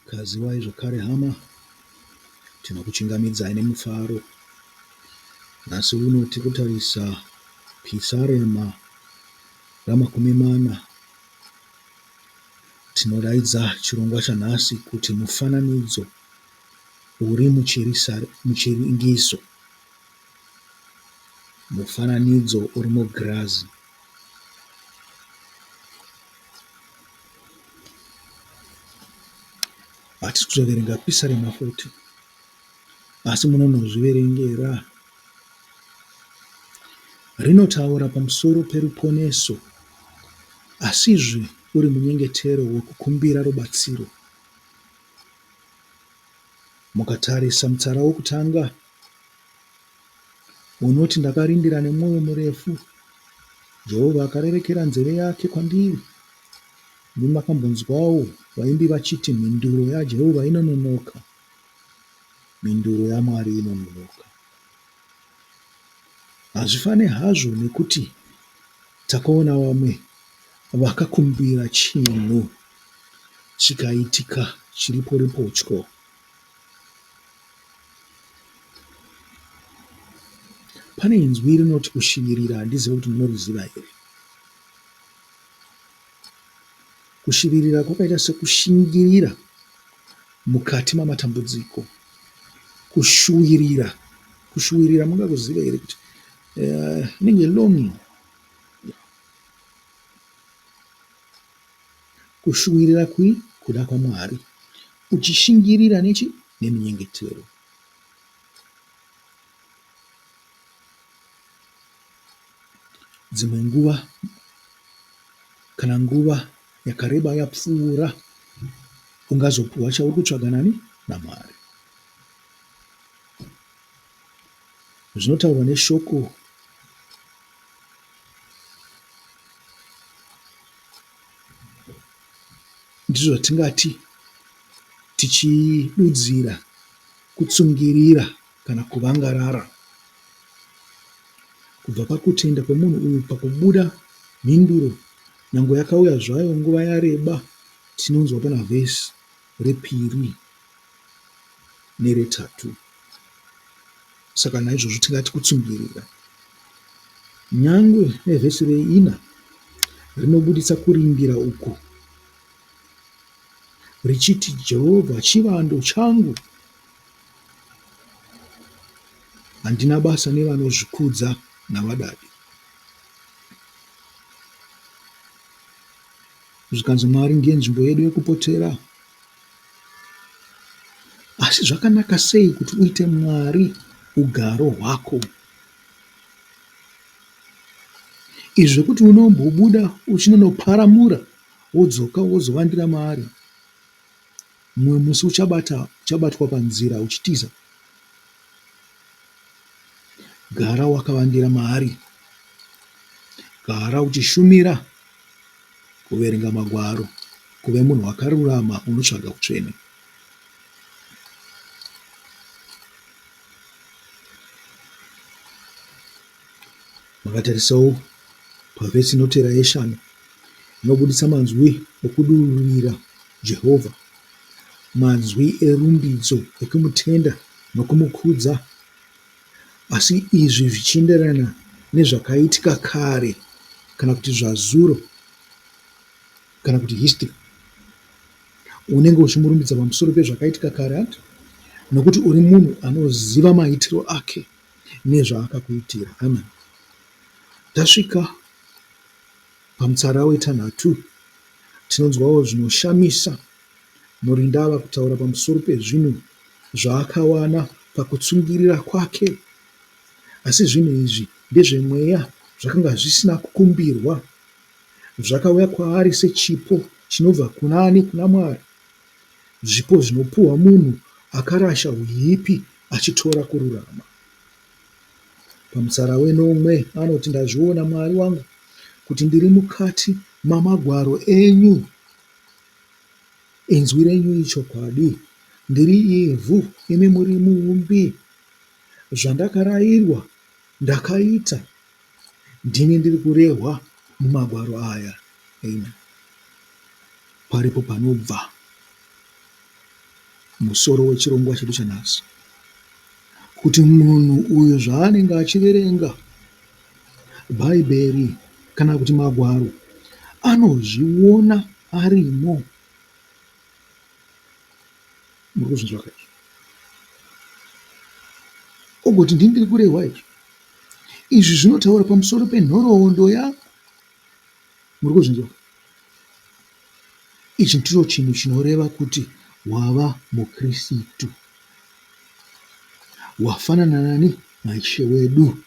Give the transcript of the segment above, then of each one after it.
Kaziwai zvakare hama, tinokuchingamidzai nemufaro. Nhasi uno tiri kutarisa Pisarema ra40. Tinodaidza chirongwa chanhasi kuti mufananidzo uri muchiringiso. Mufananidzo uri mugirazi. Hatisi kuzoverenga Pisarema 40, asi munonozviverengera. Rinotaura pamusoro peruponeso, asizve uri munyengetero wekukumbira rubatsiro. Mukatarisa mutsara wokutanga unoti, ndakarindira nemwoyo murefu, Jehovha akarerekera nzeve yake kwandiri. Ndimi makambonzwawo vaimbi vachiti, mhinduro yaJehovha inononoka, mhinduro yaMwari inononoka. Hazvifane hazvo nekuti takaona vamwe vakakumbira chinhu chikaitika chiripo ripotyo. Pane inzwi rinoti kushivirira, handizivi kuti munoriziva here. Kushivirira kwakaita sekushingirira mukati mamatambudziko. Kushuwirira mungakuziva here kuti inenge longing. Kushuwirira kuda kwaMwari, uchishingirira neminyengetero. Dzimwe nguva, kana nguva yakareba yapfuura, ungazopuwa chauri kutsvaga naMwari. Zvinotaurwa neshoko ndizvo zvatingati tichidudzira, kutsungirira kana kuvangarara. Kubva pakutenda kwemunhu uyu pakubuda mhinduro, nyange yakauya zvayo nguva yareba, tinonzwa pana vhesi re2 nere3. Saka naizvozvo tingati kutsungirira. Nyangwe nevhesi re4 rinobuditsa kurindira uku, richiti, Jehovha chivando changu, handina basa nevanozvikudza navadadi. Zvikanzi Mwari ndiye nzvimbo yedu yekupotera, asi zvakanaka sei kuti uite Mwari ugaro hwako? Izvi zvekuti unombobuda uchinonoparamura wodzoka wozovandira maari, mumwe musi uchabatwa panzira uchitiza. Gara wakavandira maari, gara uchishumira, kuverenga magwaro, kuve munhu wakarurama unotsvaga utsvene. Makatarisawo pavhesi inotera ye5 inobudisa manzwi okudururira Jehovha, manzwi erumbidzo ekumutenda nokumukudza, asi izvi zvichienderana nezvakaitika kare, kana kuti zvazuro, kana kuti history. Unenge uchimurumbidza pamusoro pezvakaitika kare, nokuti uri munhu anoziva maitiro ake nezvaakakuitira. Amen. Tasvika pamutsara we6, tinonzwawo zvinoshamisa. Murinda ava kutaura pamusoro pezvinhu zvaakawana pakutsungirira kwake, asi zvinhu izvi ndezvemweya, zvakanga zvisina kukumbirwa, zvakauya kwaari sechipo chinobva kunani kuna Mwari, zvipo zvinopuhwa munhu akarasha uipi achitora kururama. Pamutsara we9 anoti, ndazviona Mwari wangu kuti ndiri mukati mamagwaro enyu, inzwi renyu ichokwadi, ndiri ivhu, imi muri muumbi. Zvandakarayirwa ndakaita, ndini ndiri kurehwa mumagwaro aya. Amen. Paripo panobva musoro wechirongwa chedu chanhasi, kuti munhu uyu zvaanenge achiverenga bhaibheri kana kuti magwaro anozviona arimo. Muri kuzvinzwa kaizvo? Ogoti ndindiri kurehwa izvi. Izvi zvinotaura pamusoro penhoroondo yako. Muri kuzvinzwa? Ichi ndicho chinhu chinoreva kuti wava muKristu, wafanana nani? naIshe wedu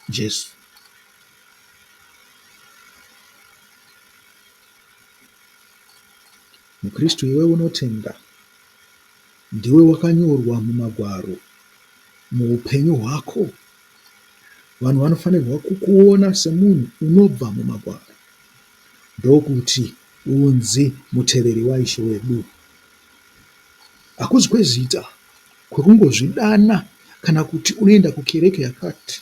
Jesu. MuKristu iwe unotenda, ndiwe wakanyorwa mumagwaro muupenyu hwako. Vanhu vanofanirwa kukuona semunhu unobva mumagwaro, ndokuti unzi muteveri waIshe wedu. Hakuzi kwezita kwekungozvidana kana kuti unoenda kukereke yakati,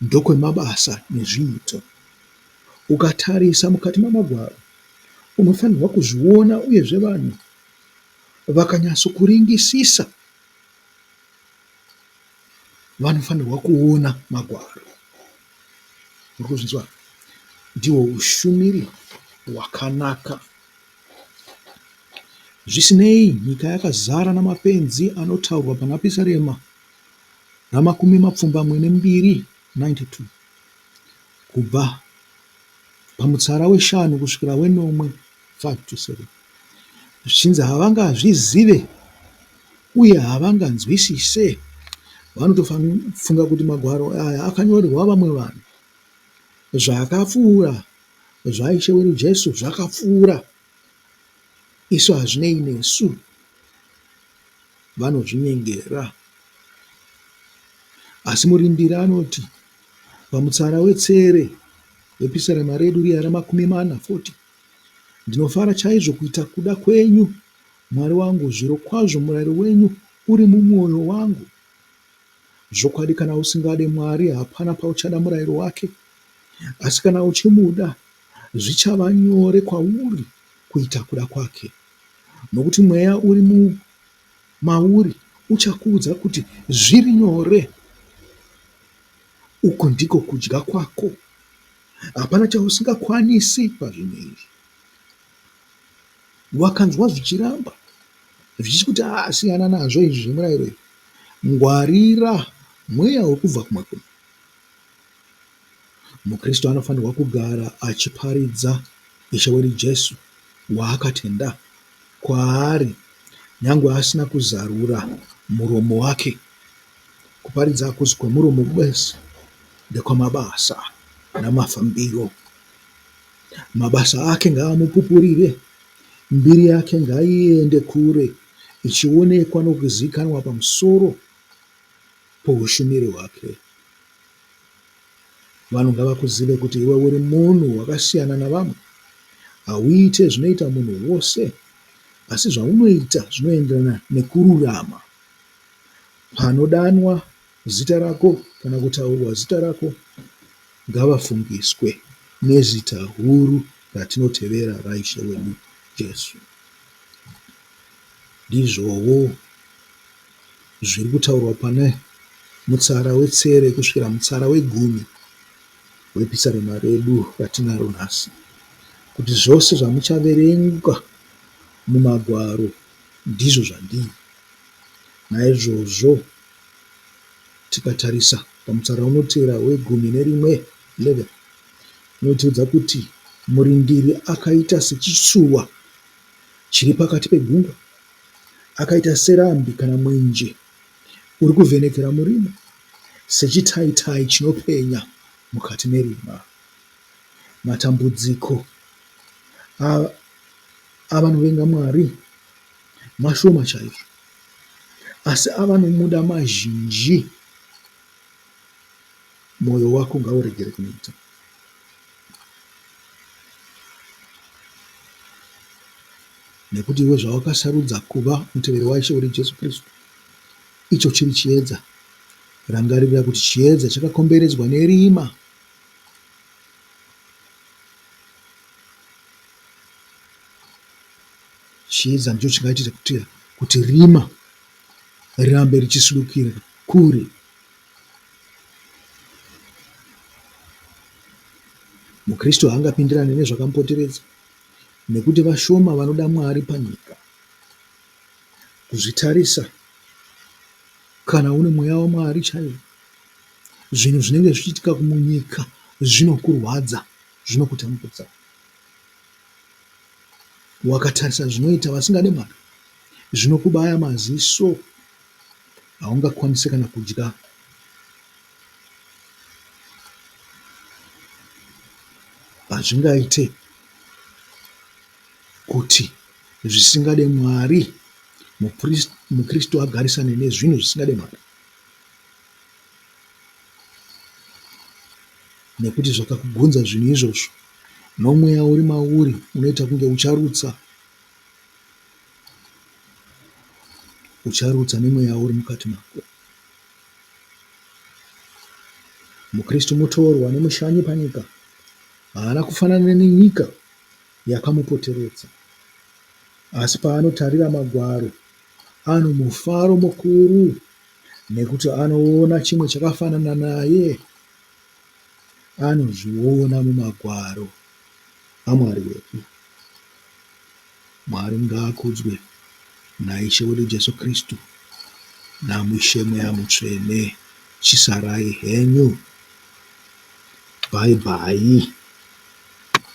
ndokwemabasa nezviito. Ukatarisa mukati mamagwaro unofanirwa kuzviona, uyezve vanhu vakanyatsokuringisisa vanofanirwa kuona magwaro. Muri kuzvinzwa? Ndihwo ushumiri hwakanaka. Zvisinei, nyika yakazara namapenzi anotaurwa pana Pisarema ra42 92 kubva pamutsara weshanu kusvikira wenomwe 5-7, zvichinzi havangazvizive uye havanganzwisise. Vanotofunga kuti magwaro aya akanyorerwa vamwe vanhu. Zvakapfuura zvaIshe wedu Jesu zvakapfuura. Isu hazvinei nesu, vanozvinyengera. Asi murindiri anoti pamutsara wetsere wepisarema redu riya ra40, ndinofara chaizvo kuita kuda kwenyu, Mwari wangu, zvirokwazvo murayiro wenyu uri mumwoyo wangu. Zvokwadi, kana usingade Mwari hapana pauchada murayiro wake, asi kana uchimuda zvichava nyore kwauri kuita kuda kwake, nokuti mweya uri mauri uchakuudza kuti zviri nyore. Uko ndiko kudya kwako, hapana chausingakwanisi pazvinhu izvi. Wakanzwa zvichiramba zvichiti kuti siyana nazvo izvi zvemurayiro izvi, ngwarira mweya wekubva kumakomo. MuKristu anofanirwa kugara achiparidza Ishe wedu Jesu waakatenda kwaari, nyangwe asina kuzarura muromo wake. Kuparidza hakuzi kwemuromo basi, ndekwamabasa namafambiro. Mabasa ake ngaamupupurire, mbiri yake ngaiende kure, ichionekwa nokuzikanwa pamusoro poushumiri hwake. Vanhu ngavakuzive kuti iwe uri munhu wakasiyana navamwe. Hauite zvinoita munhu wose, asi zvaunoita zvinoenderana nekururama. Panodanwa zita rako kana kutaurwa zita rako, ngavafungiswe nezita huru ratinotevera raIshe wedu Jesu. Ndizvowo zviri kutaurwa pane mutsara wetsere kusvikira mutsara we10 wepisarema redu ratinaro nhasi, kuti zvose zvamuchaverenga mumagwaro ndizvo zvandiri. Naizvozvo tikatarisa pamutsara unotevera we11 unotiudza kuti murindiri akaita sechitsuwa chiri pakati pegungwa, akaita serambi kana mwenje uri kuvhenekera murima, sechitaitai chinopenya mukati merima. Matambudziko avanovenga Mwari mashoma chaizvo, asi avanomuda mazhinji. Mwoyo wako ngauregere kunoita. Nekuti iwe zvawakasarudza kuva muteveri waIshe wedu Jesu Kristu, icho chiri chiedza. Rangarira kuti chiedza chakakomberedzwa nerima. chiedza ndicho chingaitira kuti rima rirambe richisudukira kure. Mukristu haangapindirane nezvakamupoteredza, nekuti vashoma vanoda Mwari panyika. Kuzvitarisa, kana une mweya waMwari chaiwo, zvinhu zvinenge zvichiitika munyika zvinokurwadza, zvinokutambudza. Wakatarisa zvinoita vasingade Mwari, zvinokubaya maziso, haungakwanisi kana kudya. Hazvingaite kuti zvisingade Mwari mukristu agarisane nezvinhu zvisingade Mwari, nekuti zvakakugunza zvinhu izvozvo, nomweya uri mauri unoita kunge ucharutsa nemweya uri mukati mako. Mukristu mutorwa nemushanyi panyika, haana kufanana nenyika yakamupoteredza, asi paanotarira Magwaro ano mufaro mukuru, nekuti anoona chimwe chakafanana naye, anozviona muMagwaro aMwari wedu. Mwari ngaakudzwe naIshe wedu Jesu Kristu, naMushe Mweya Mutsvene. Chisarai henyu. Bye bye.